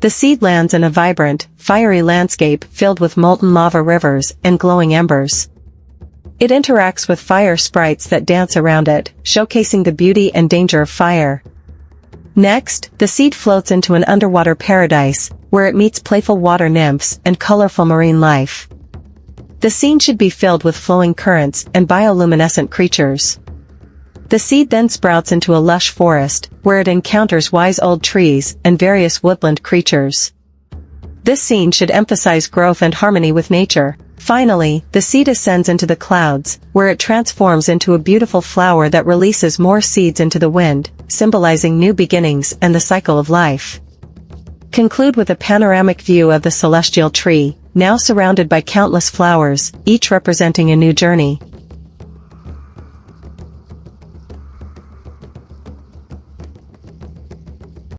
The seed lands in a vibrant, fiery landscape filled with molten lava rivers and glowing embers. It interacts with fire sprites that dance around it, showcasing the beauty and danger of fire. Next, the seed floats into an underwater paradise, where it meets playful water nymphs and colorful marine life. The scene should be filled with flowing currents and bioluminescent creatures. The seed then sprouts into a lush forest, where it encounters wise old trees and various woodland creatures. This scene should emphasize growth and harmony with nature. Finally, the seed ascends into the clouds, where it transforms into a beautiful flower that releases more seeds into the wind, symbolizing new beginnings and the cycle of life. Conclude with a panoramic view of the celestial tree, now surrounded by countless flowers, each representing a new journey.